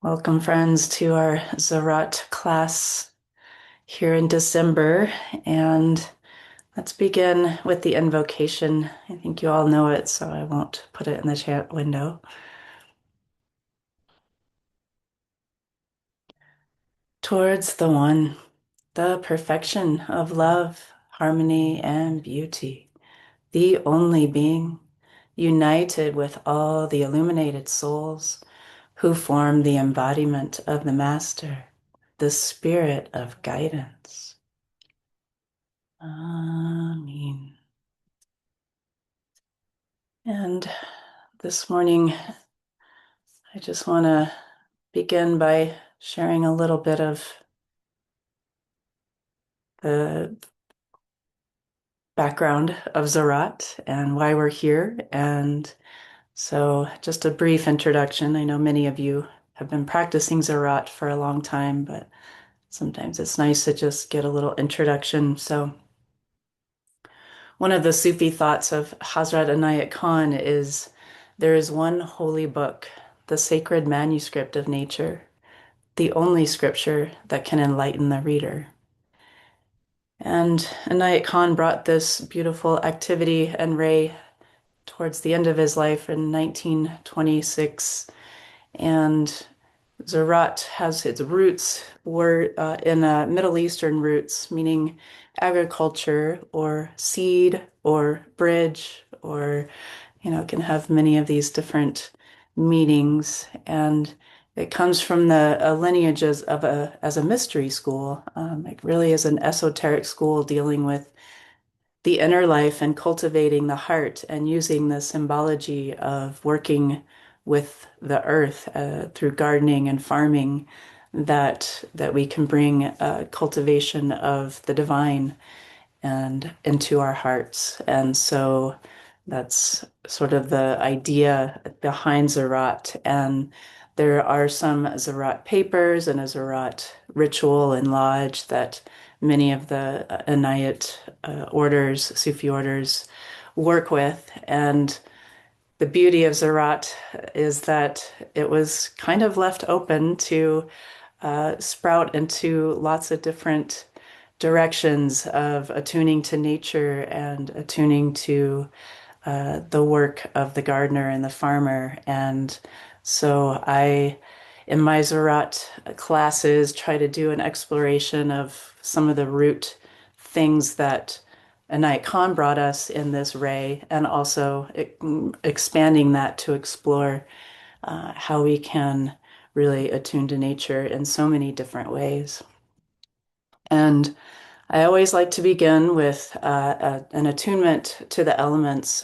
Welcome, friends, to our Ziraat class here in December. And let's begin with the invocation. I think you all know it, so I won't put it in the chat window. Towards the One, the perfection of love, harmony, and beauty, the only being, united with all the illuminated souls who form the embodiment of the Master, the spirit of guidance. Amen. And this morning, I just want to begin by sharing a little bit of the background of Ziraat and why we're here. And so, just a brief introduction. I know many of you have been practicing Ziraat for a long time, but sometimes it's nice to just get a little introduction. So, one of the Sufi thoughts of Hazrat Inayat Khan is there is one holy book, the sacred manuscript of nature, the only scripture that can enlighten the reader. And Inayat Khan brought this beautiful activity and ray towards the end of his life in 1926. And Ziraat has its roots were in Middle Eastern roots, meaning agriculture or seed or bridge or, it can have many of these different meanings. And it comes from the lineages of as a mystery school. It really is an esoteric school dealing with the inner life and cultivating the heart and using the symbology of working with the earth through gardening and farming that we can bring cultivation of the divine and into our hearts. And so that's sort of the idea behind Ziraat. And there are some Ziraat papers and a Ziraat ritual and lodge that many of the Inayat orders, Sufi orders, work with. And the beauty of Ziraat is that it was kind of left open to sprout into lots of different directions of attuning to nature and attuning to the work of the gardener and the farmer. And so in my Ziraat classes, try to do an exploration of some of the root things that Anayat Khan brought us in this ray, and also expanding that to explore how we can really attune to nature in so many different ways. And I always like to begin with an attunement to the elements.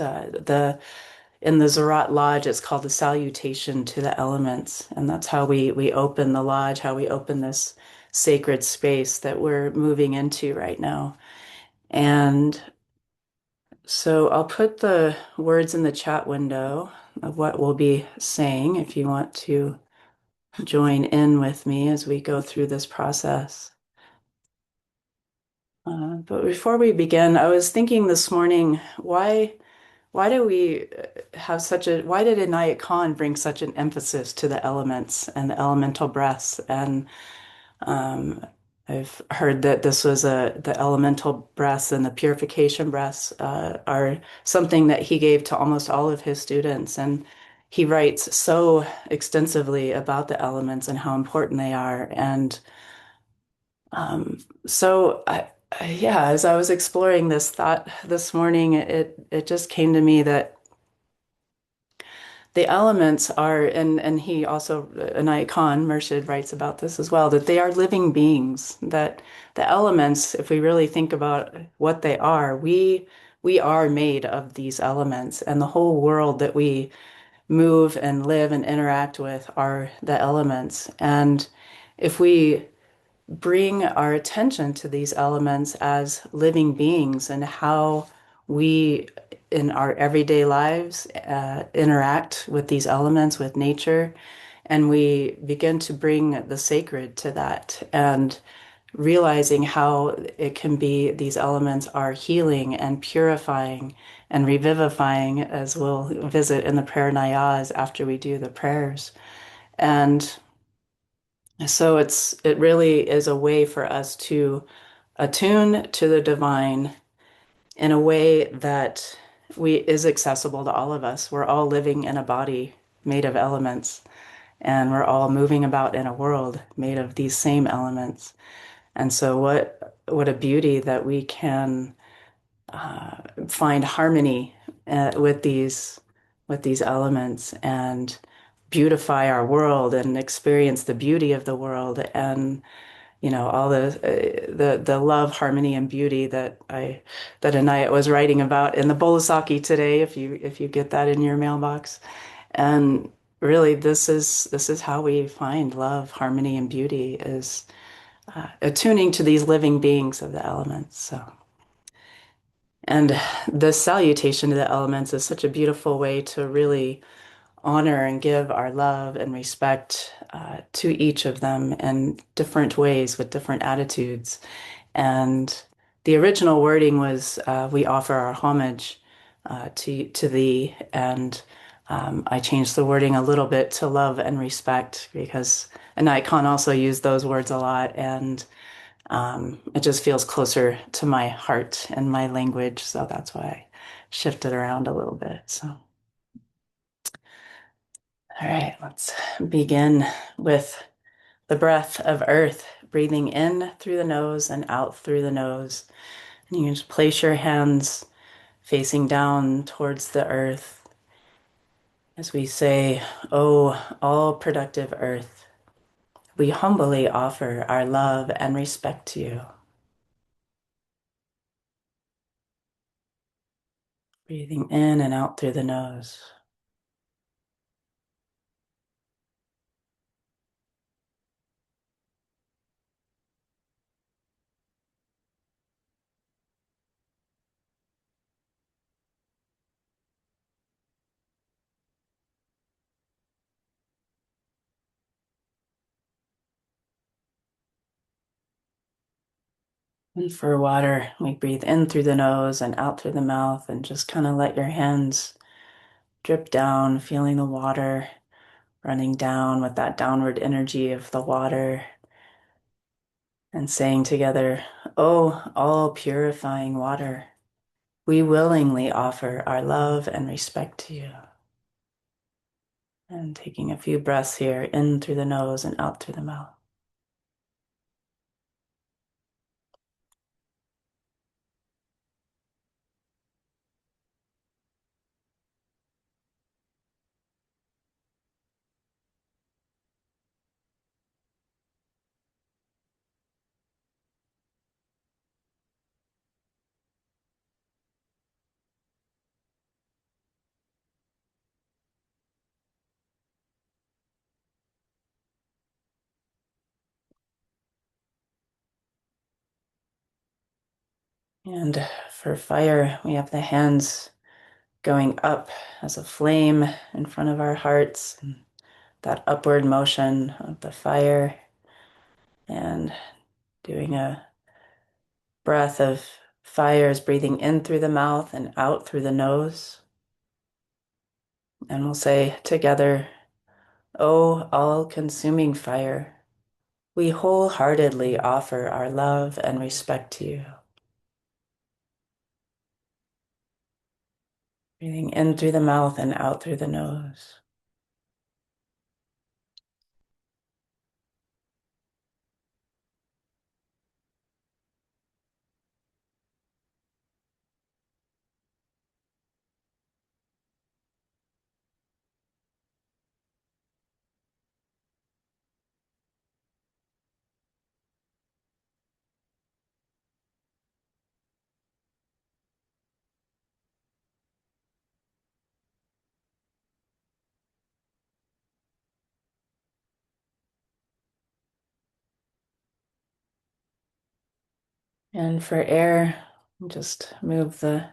In the Ziraat Lodge, it's called the salutation to the elements, and that's how we open the lodge, how we open this sacred space that we're moving into right now. And so I'll put the words in the chat window of what we'll be saying if you want to join in with me as we go through this process. But before we begin, I was thinking this morning, why do we why did Inayat Khan bring such an emphasis to the elements and the elemental breaths? And um, I've heard that this was the elemental breaths and the purification breaths are something that he gave to almost all of his students. And he writes so extensively about the elements and how important they are. And so yeah, as I was exploring this thought this morning, it just came to me that the elements are, and he also, Anayat Khan, Murshid writes about this as well, that they are living beings, that the elements, if we really think about what they are, we are made of these elements, and the whole world that we move and live and interact with are the elements. And if we bring our attention to these elements as living beings and how we in our everyday lives interact with these elements, with nature, and we begin to bring the sacred to that and realizing how it can be these elements are healing and purifying and revivifying, as we'll visit in the prayer nayas after we do the prayers. And So it really is a way for us to attune to the divine in a way that we is accessible to all of us. We're all living in a body made of elements, and we're all moving about in a world made of these same elements. And so what a beauty that we can find harmony with these elements and beautify our world and experience the beauty of the world and all the love, harmony, and beauty that Anayat was writing about in the Bolasaki today, if you get that in your mailbox. And really, this is how we find love, harmony, and beauty is attuning to these living beings of the elements. So, and the salutation to the elements is such a beautiful way to really honor and give our love and respect to each of them in different ways with different attitudes. And the original wording was, "We offer our homage to thee," and I changed the wording a little bit to "love and respect" because an icon also used those words a lot, and it just feels closer to my heart and my language, so that's why I shifted around a little bit. So. All right, let's begin with the breath of earth, breathing in through the nose and out through the nose. And you can just place your hands facing down towards the earth as we say, "Oh, all productive earth, we humbly offer our love and respect to you." Breathing in and out through the nose. And for water, we breathe in through the nose and out through the mouth and just kind of let your hands drip down, feeling the water running down with that downward energy of the water and saying together, "Oh, all purifying water, we willingly offer our love and respect to you." And taking a few breaths here in through the nose and out through the mouth. And for fire, we have the hands going up as a flame in front of our hearts, and that upward motion of the fire, and doing a breath of fire is breathing in through the mouth and out through the nose. And we'll say together, "Oh, all-consuming fire, we wholeheartedly offer our love and respect to you." Breathing in through the mouth and out through the nose. And for air, just move the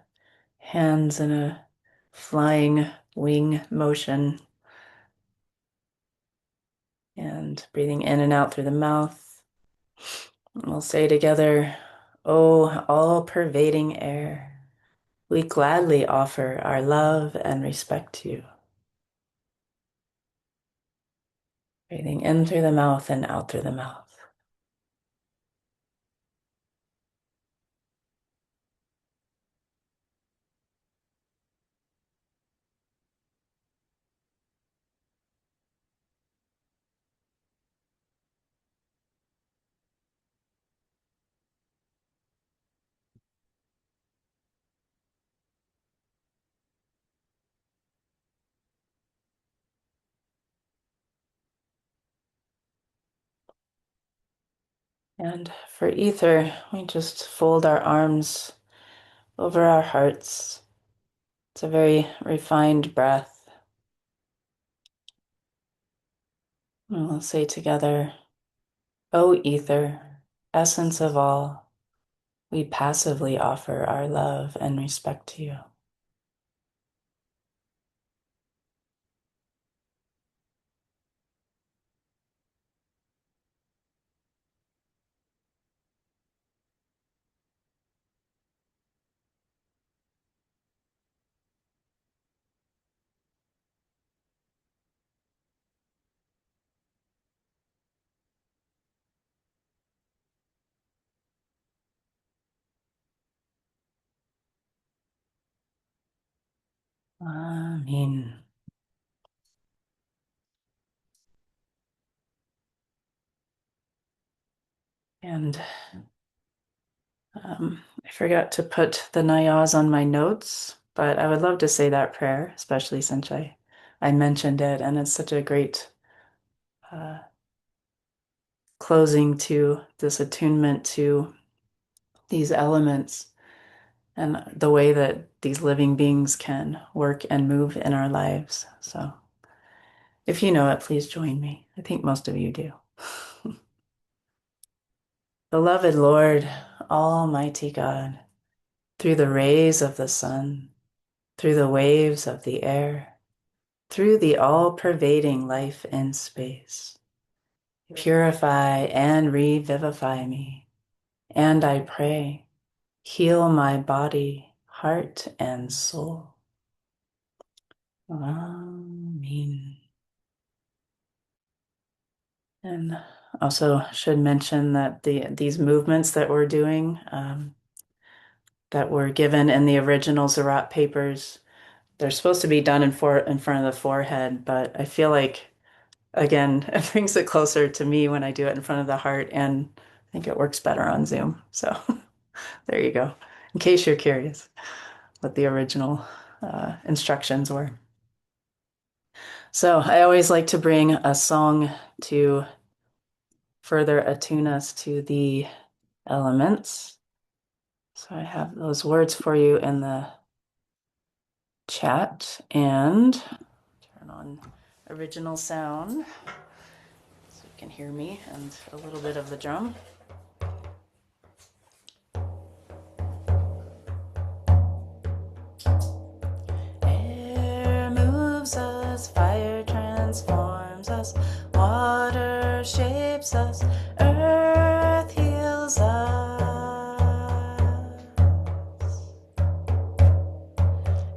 hands in a flying wing motion and breathing in and out through the mouth. We'll say together, "Oh, all-pervading air, we gladly offer our love and respect to you." Breathing in through the mouth and out through the mouth. And for ether, we just fold our arms over our hearts. It's a very refined breath. And we'll say together, O ether, essence of all, we passively offer our love and respect to you. Amen. And I forgot to put the nayas on my notes, but I would love to say that prayer, especially since I mentioned it, and it's such a great uh, closing to this attunement to these elements and the way that these living beings can work and move in our lives. So if you know it, please join me. I think most of you do. Beloved Lord, Almighty God, through the rays of the sun, through the waves of the air, through the all-pervading life in space, purify and revivify me. And I pray, heal my body, heart, and soul. Amen. And also should mention that these movements that we're doing, that were given in the original Ziraat papers, they're supposed to be done in front of the forehead, but I feel like, again, it brings it closer to me when I do it in front of the heart, and I think it works better on Zoom. So there you go, in case you're curious what the original instructions were. So I always like to bring a song to further attune us to the elements. So I have those words for you in the chat, and turn on original sound so you can hear me and a little bit of the drum. Air moves us, fire transforms us, water shapes us, earth heals us.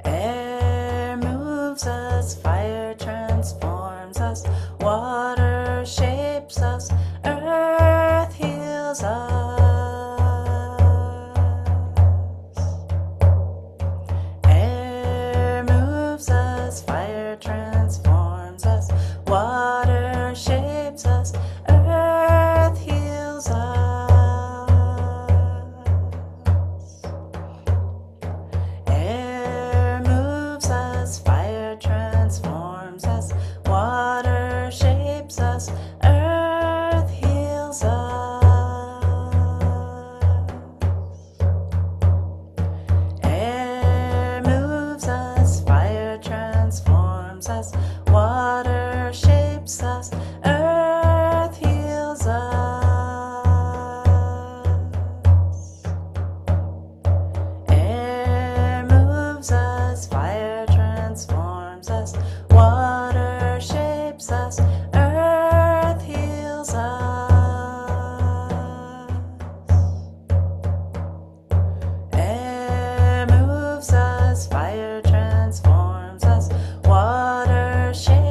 Air moves us, fire transforms us, water shapes us, earth heals us. Air moves us, fire transforms us, water shapes us, earth heals us. Air moves us, fire transforms us, water shapes us, earth heals us. Air moves us, fire transforms us, water shapes us, earth heals us. Air moves us, fire transforms us, water shapes us, earth heals us. Air moves us, fire transforms us, water shapes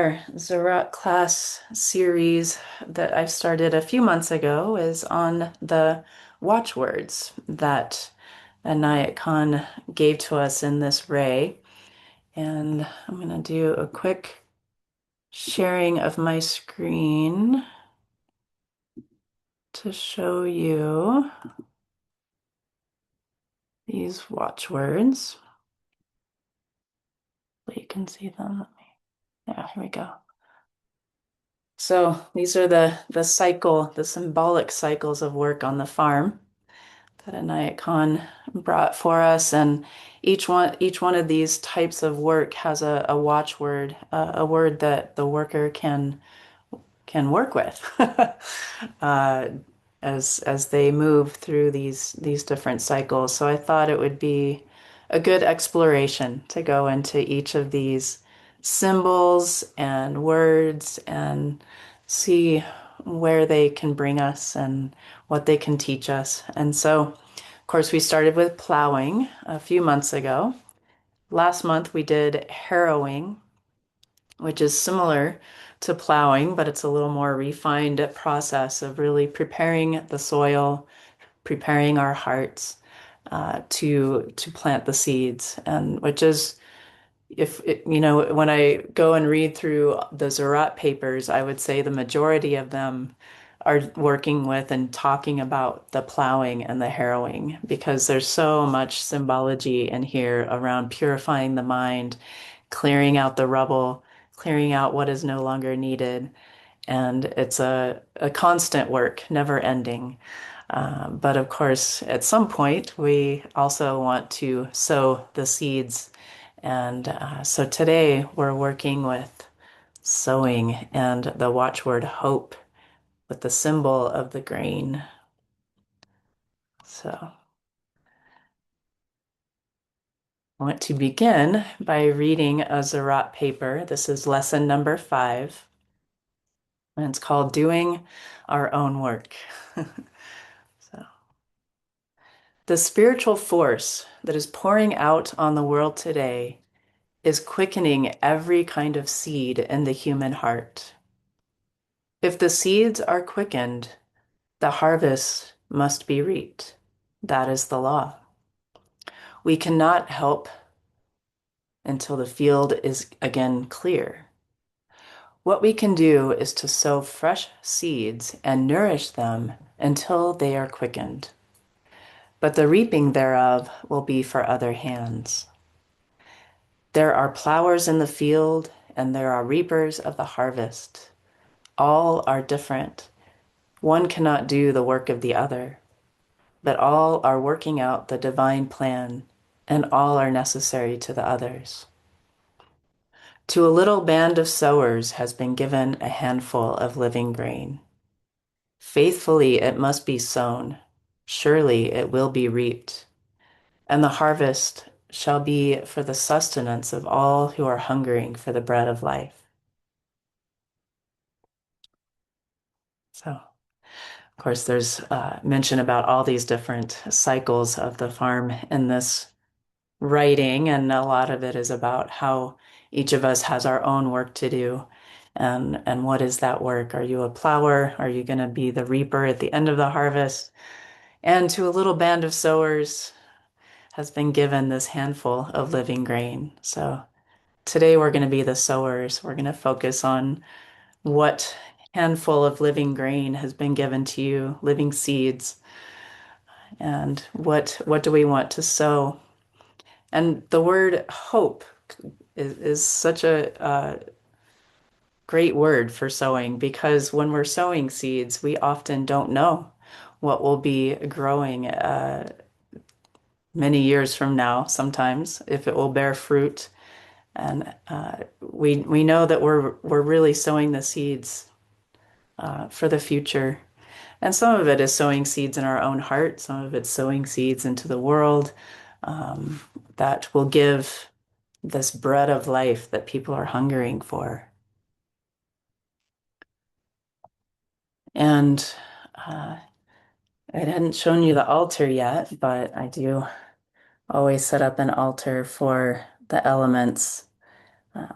our Ziraat class series that I started a few months ago is on the watchwords that Anayat Khan gave to us in this ray. And I'm going to do a quick sharing of my screen to show you these watchwords. So you can see them. Yeah, here we go. So these are the symbolic cycles of work on the farm that Anayat Khan brought for us, and each one of these types of work has a watchword, a word that the worker can work with uh, as they move through these different cycles. So I thought it would be a good exploration to go into each of these symbols and words and see where they can bring us and what they can teach us. And so, of course, we started with plowing a few months ago. Last month we did harrowing, which is similar to plowing, but it's a little more refined process of really preparing the soil, preparing our hearts to plant the seeds, and which is if it, when I go and read through the Ziraat papers, I would say the majority of them are working with and talking about the plowing and the harrowing because there's so much symbology in here around purifying the mind, clearing out the rubble, clearing out what is no longer needed. And it's a constant work, never ending. But of course, at some point, we also want to sow the seeds. And so today we're working with sowing and the watchword hope with the symbol of the grain. So I want to begin by reading a Ziraat paper. This is lesson number 5, and it's called Doing Our Own Work. So, the spiritual force that is pouring out on the world today is quickening every kind of seed in the human heart. If the seeds are quickened, the harvest must be reaped. That is the law. We cannot help until the field is again clear. What we can do is to sow fresh seeds and nourish them until they are quickened. But the reaping thereof will be for other hands. There are plowers in the field, and there are reapers of the harvest. All are different. One cannot do the work of the other, but all are working out the divine plan, and all are necessary to the others. To a little band of sowers has been given a handful of living grain. Faithfully it must be sown, surely it will be reaped, and the harvest shall be for the sustenance of all who are hungering for the bread of life. So, of course, there's mention about all these different cycles of the farm in this writing, and a lot of it is about how each of us has our own work to do. And what is that work? Are you a plower? Are you going to be the reaper at the end of the harvest? And to a little band of sowers has been given this handful of living grain. So today we're going to be the sowers. We're going to focus on what handful of living grain has been given to you, living seeds, and what do we want to sow? And the word hope is such a great word for sowing because when we're sowing seeds, we often don't know what will be growing many years from now, sometimes, if it will bear fruit. And we know that we're really sowing the seeds for the future. And some of it is sowing seeds in our own heart, some of it's sowing seeds into the world that will give this bread of life that people are hungering for. And uh, I hadn't shown you the altar yet, but I do always set up an altar for the elements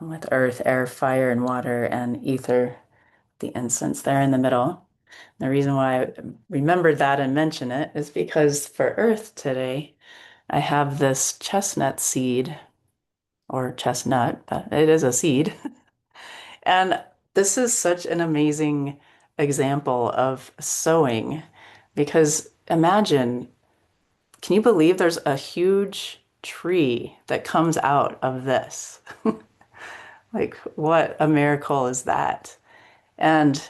with earth, air, fire, and water, and ether, the incense there in the middle. The reason why I remembered that and mention it is because for earth today, I have this chestnut seed or chestnut, but it is a seed. And this is such an amazing example of sowing because imagine, can you believe there's a huge tree that comes out of this? Like, what a miracle is that? And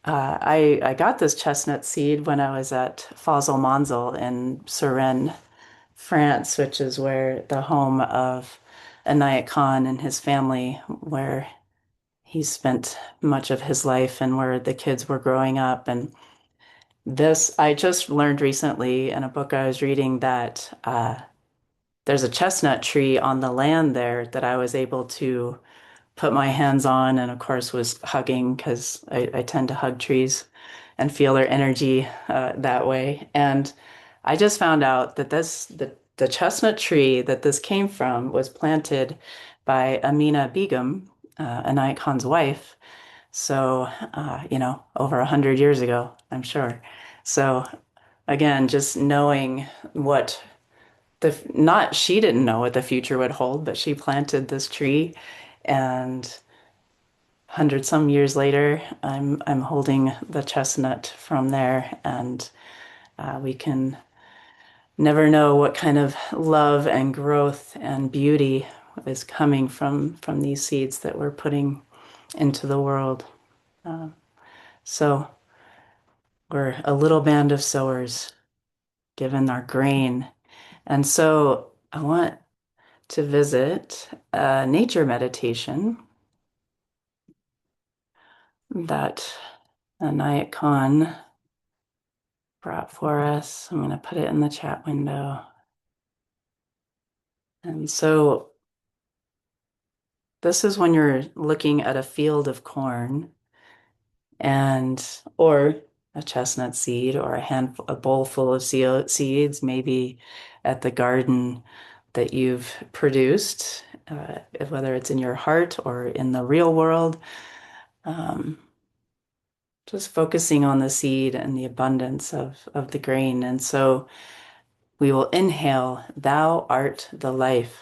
I got this chestnut seed when I was at Fossil-Monzel in Suresnes, France, which is where the home of Inayat Khan and his family, where he spent much of his life and where the kids were growing up. And this, I just learned recently in a book I was reading that there's a chestnut tree on the land there that I was able to put my hands on and, of course, was hugging because I tend to hug trees and feel their energy that way. And I just found out that the chestnut tree that this came from was planted by Amina Begum, Inayat Khan's wife. So, over 100 years ago, I'm sure. So, again, just knowing what not she didn't know what the future would hold, but she planted this tree, and 100 some years later, I'm holding the chestnut from there, and we can never know what kind of love and growth and beauty is coming from these seeds that we're putting into the world. So we're a little band of sowers given our grain. And so I want to visit a nature meditation that Anayat Khan brought for us. I'm going to put it in the chat window. And so this is when you're looking at a field of corn and or a chestnut seed or a bowl full of seeds, maybe at the garden that you've produced, whether it's in your heart or in the real world. Um, just focusing on the seed and the abundance of the grain. And so we will inhale, thou art the life,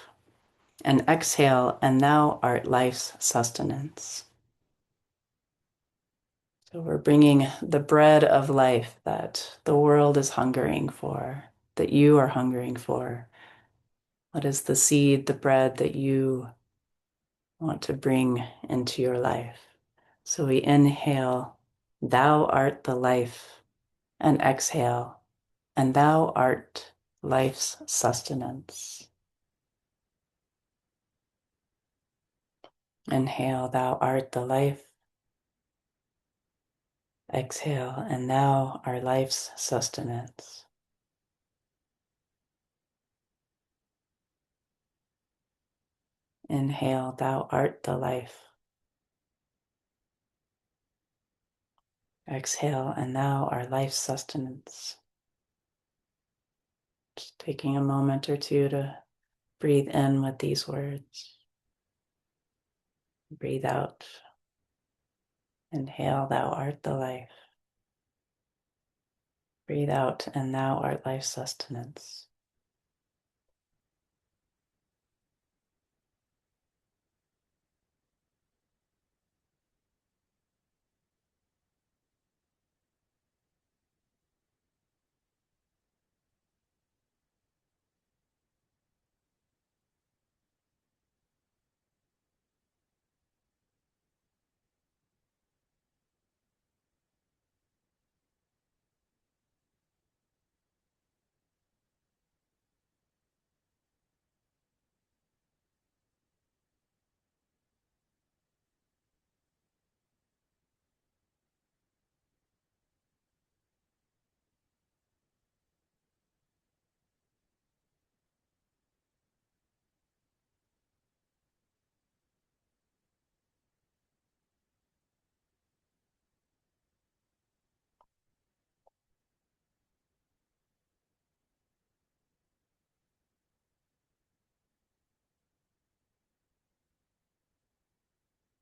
and exhale, and thou art life's sustenance. So we're bringing the bread of life that the world is hungering for, that you are hungering for. What is the seed, the bread that you want to bring into your life? So we inhale, thou art the life, and exhale, and thou art life's sustenance. Inhale, thou art the life. Exhale, and thou art life's sustenance. Inhale, thou art the life. Exhale, and thou art life's sustenance. Just taking a moment or two to breathe in with these words. Breathe out. Inhale, thou art the life. Breathe out, and thou art life's sustenance.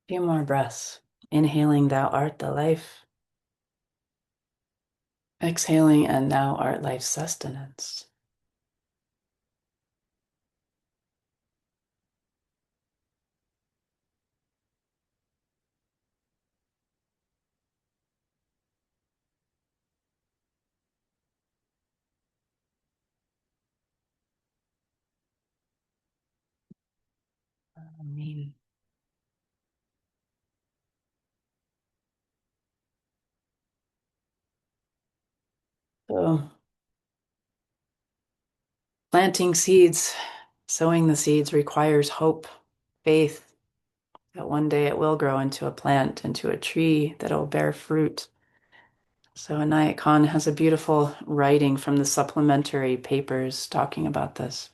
Few more breaths. Inhaling, thou art the life. Exhaling, and thou art life's sustenance. Amen. So, planting seeds, sowing the seeds requires hope, faith that one day it will grow into a plant, into a tree that will bear fruit. So, Inayat Khan has a beautiful writing from the supplementary papers talking about this.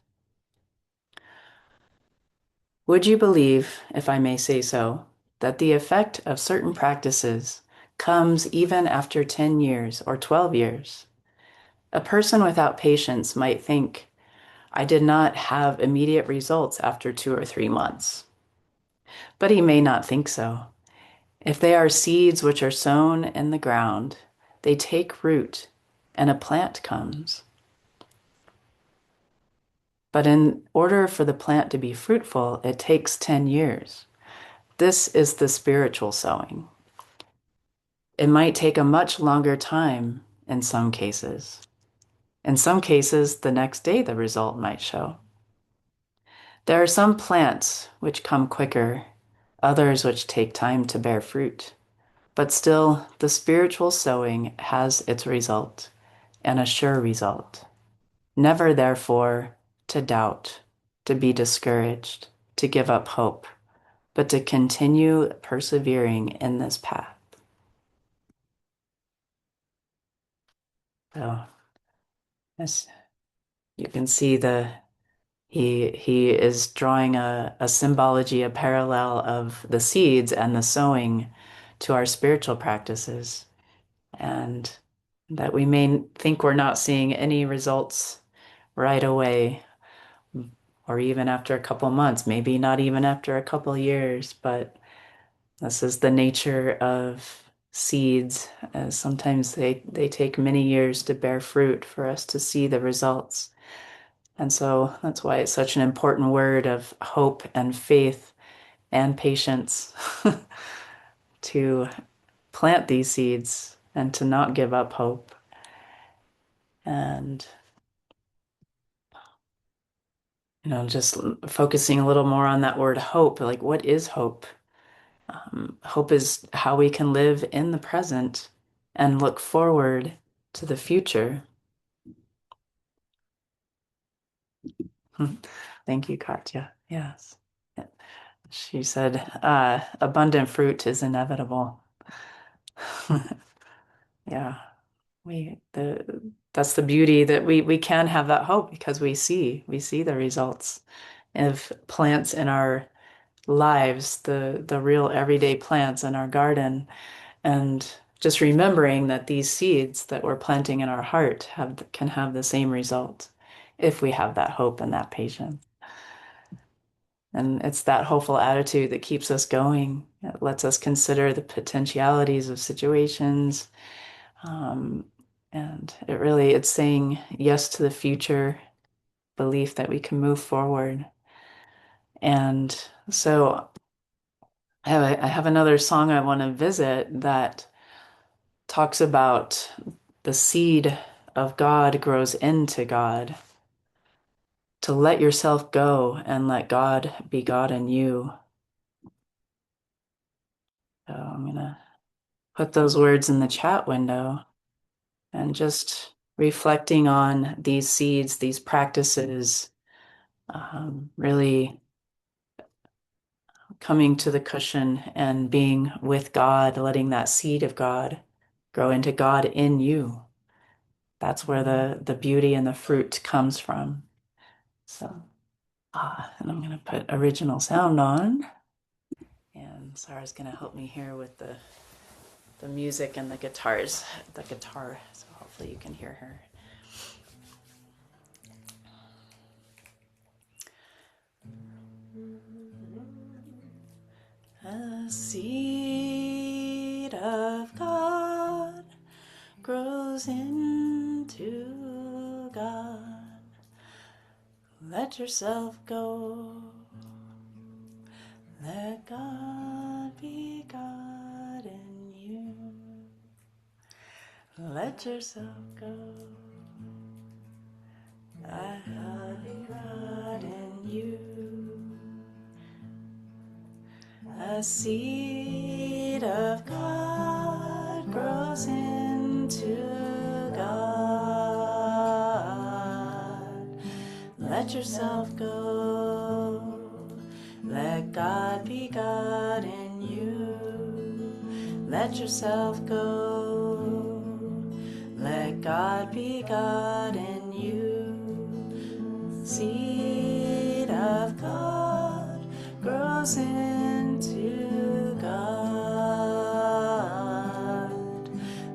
Would you believe, if I may say so, that the effect of certain practices comes even after 10 years or 12 years? A person without patience might think, I did not have immediate results after 2 or 3 months. But he may not think so. If they are seeds which are sown in the ground, they take root and a plant comes. But in order for the plant to be fruitful, it takes 10 years. This is the spiritual sowing. It might take a much longer time in some cases. In some cases, the next day the result might show. There are some plants which come quicker, others which take time to bear fruit. But still, the spiritual sowing has its result, and a sure result. Never, therefore, to doubt, to be discouraged, to give up hope, but to continue persevering in this path. So, as you can see, he is drawing a symbology, a parallel of the seeds and the sowing to our spiritual practices, and that we may think we're not seeing any results right away, or even after a couple months, maybe not even after a couple years, but this is the nature of seeds. Sometimes they take many years to bear fruit for us to see the results. And so that's why it's such an important word of hope and faith and patience to plant these seeds and to not give up hope. And, just focusing a little more on that word hope, like what is hope? Hope is how we can live in the present and look forward to the future. Thank you, Katya. Yes. She said, abundant fruit is inevitable. Yeah, that's the beauty that we can have that hope because we see the results of plants in our lives, the real everyday plants in our garden, and just remembering that these seeds that we're planting in our heart can have the same result if we have that hope and that patience. And it's that hopeful attitude that keeps us going. It lets us consider the potentialities of situations. Um, and it's saying yes to the future, belief that we can move forward. And so I have another song I want to visit that talks about the seed of God grows into God. To let yourself go and let God be God in you. So I'm going to put those words in the chat window and just reflecting on these seeds, these practices, really coming to the cushion and being with God, letting that seed of God grow into God in you. That's where the beauty and the fruit comes from. So, and I'm going to put original sound on. And Sarah's going to help me here with the music and the guitar, so hopefully you can hear her. A seed of God grows into God. Let yourself go. Let God be God in you. Let yourself go. Let God be God in you. A seed of God grows into God. Let yourself go. Let God be God in you. Let yourself go. Let God be God in you. Seed of God grows into God.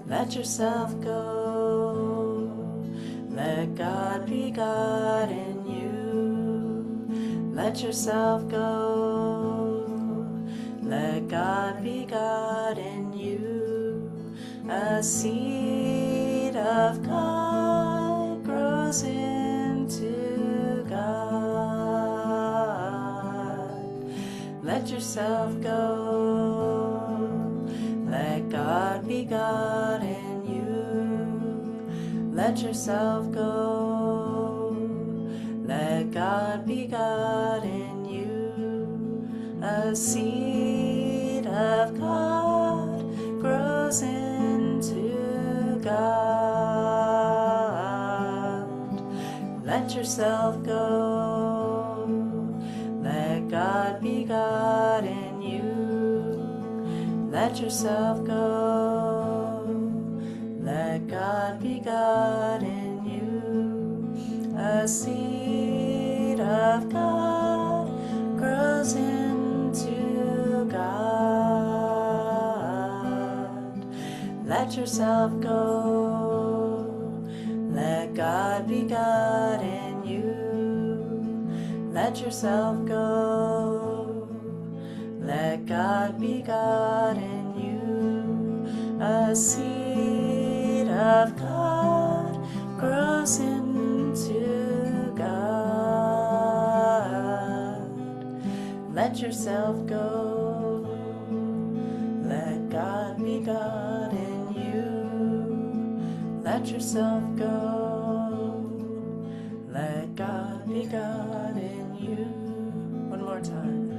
Let yourself go. Let God be God in you. Let yourself go. Let God be God in you. A seed of God grows into God. Let yourself go. Let God be God in you. Let yourself go. Let God be God in you. A seed of God grows into God. Let yourself go. Let God be God in you. Let yourself go. Let God be God in you. A seed of God grows into God. Let yourself go. Let God be God in you. Let yourself go. Let God be God in you. A seed of God grows into God. Let yourself go. Let God be God in you. Let yourself go. Let God be God in you. One more time.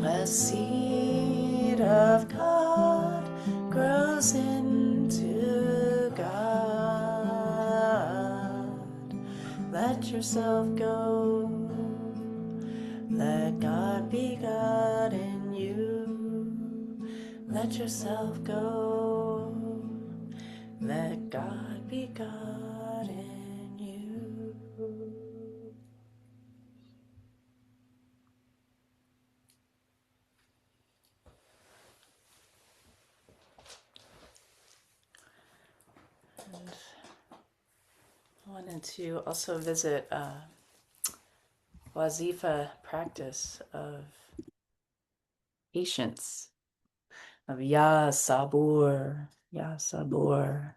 A seed of God grows into God. Let yourself go. Let God be God in you. Let yourself go. Let God be God in you. And I wanted to also visit a wazifa practice of patience, of Ya Sabur, Ya Sabur.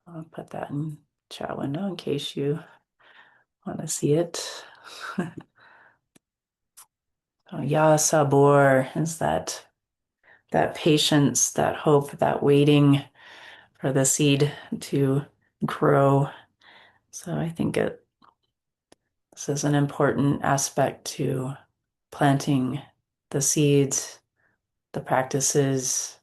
I'll put that in chat window in case you want to see it. Ya Sabur is that patience, that hope, that waiting for the seed to grow. So I think this is an important aspect to planting the seeds, the practices,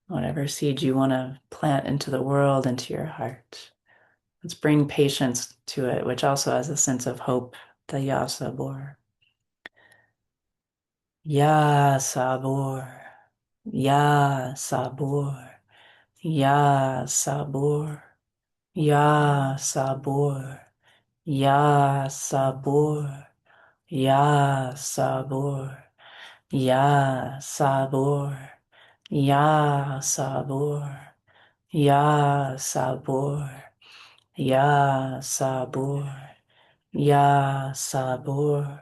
whatever seed you want to plant into the world, into your heart. Let's bring patience to it, which also has a sense of hope, the Ya Sabur. Ya Sabur, Ya Sabur, Ya Sabur, Ya Sabur, Ya Sabur, Ya Sabur, Ya Sabur, Ya Sabur, Ya Sabur, Ya Sabur, Ya Sabur,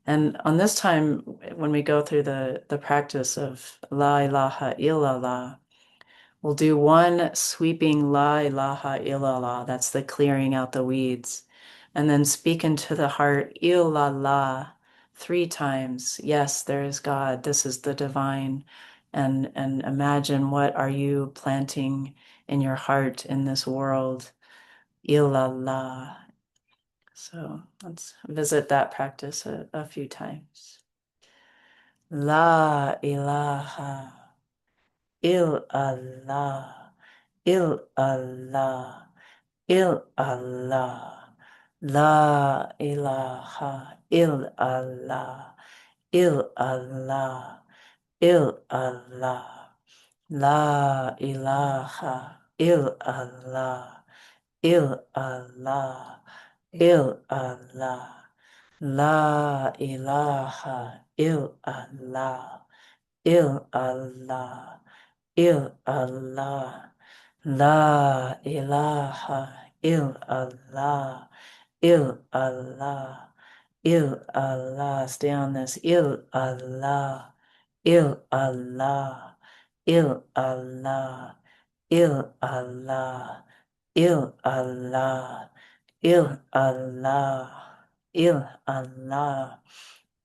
And on this time, when we go through the practice of La ilaha illallah, we'll do one sweeping La ilaha illallah. That's the clearing out the weeds. And then speak into the heart, illallah, 3 times. Yes, there is God. This is the divine. And imagine, what are you planting in your heart in this world? Illallah. So let's visit that practice a few times. La ilaha illallah, illallah, illallah. La ilaha illallah, illallah, illallah. La ilaha illallah, illallah, illallah. La ilaha illallah, illallah, illallah. La ilaha illallah, illallah, illallah. Stay on this. Illallah, illallah, illallah, illallah, illallah, illallah, illallah,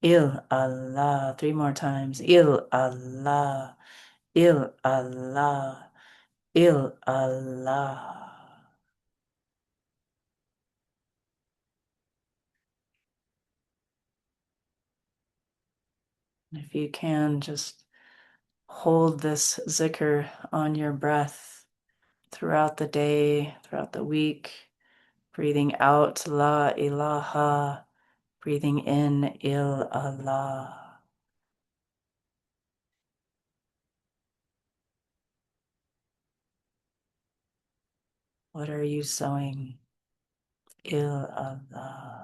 illallah. 3 more times. Illallah, illallah, illallah. If you can, just hold this zikr on your breath throughout the day, throughout the week, breathing out La ilaha, breathing in illallah. What are you sowing? Illallah.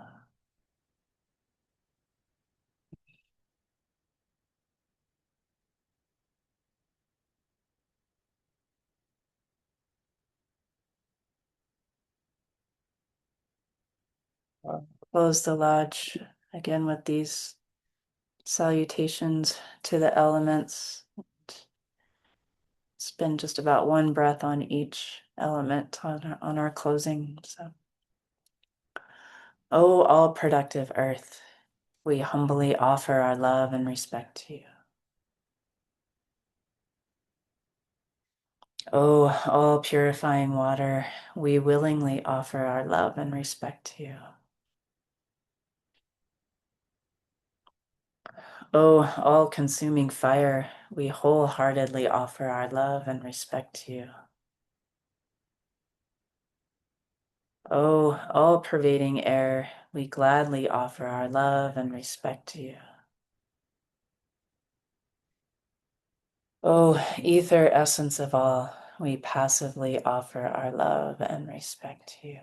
Close the lodge again with these salutations to the elements. Spend just about 1 breath on each element on our closing. So, O all productive earth, we humbly offer our love and respect to you. O all purifying water, we willingly offer our love and respect to you. O all consuming fire, we wholeheartedly offer our love and respect to you. O all pervading air, we gladly offer our love and respect to you. O ether essence of all, we passively offer our love and respect to you.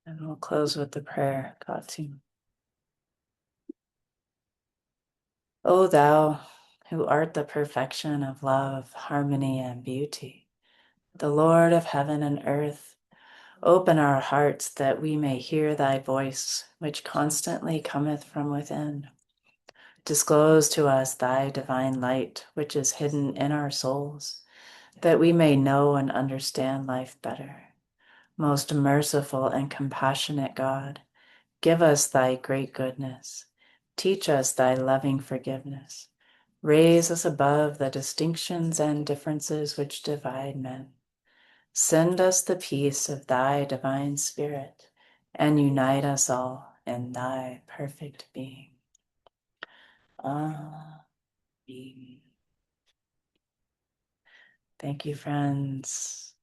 And we'll close with the prayer, Katu. O thou, who art the perfection of love, harmony, and beauty, the Lord of heaven and earth, open our hearts that we may hear thy voice, which constantly cometh from within. Disclose to us thy divine light, which is hidden in our souls, that we may know and understand life better. Most merciful and compassionate God, give us thy great goodness. Teach us thy loving forgiveness. Raise us above the distinctions and differences which divide men. Send us the peace of thy divine Spirit, and unite us all in thy perfect being. Amen. Thank you, friends.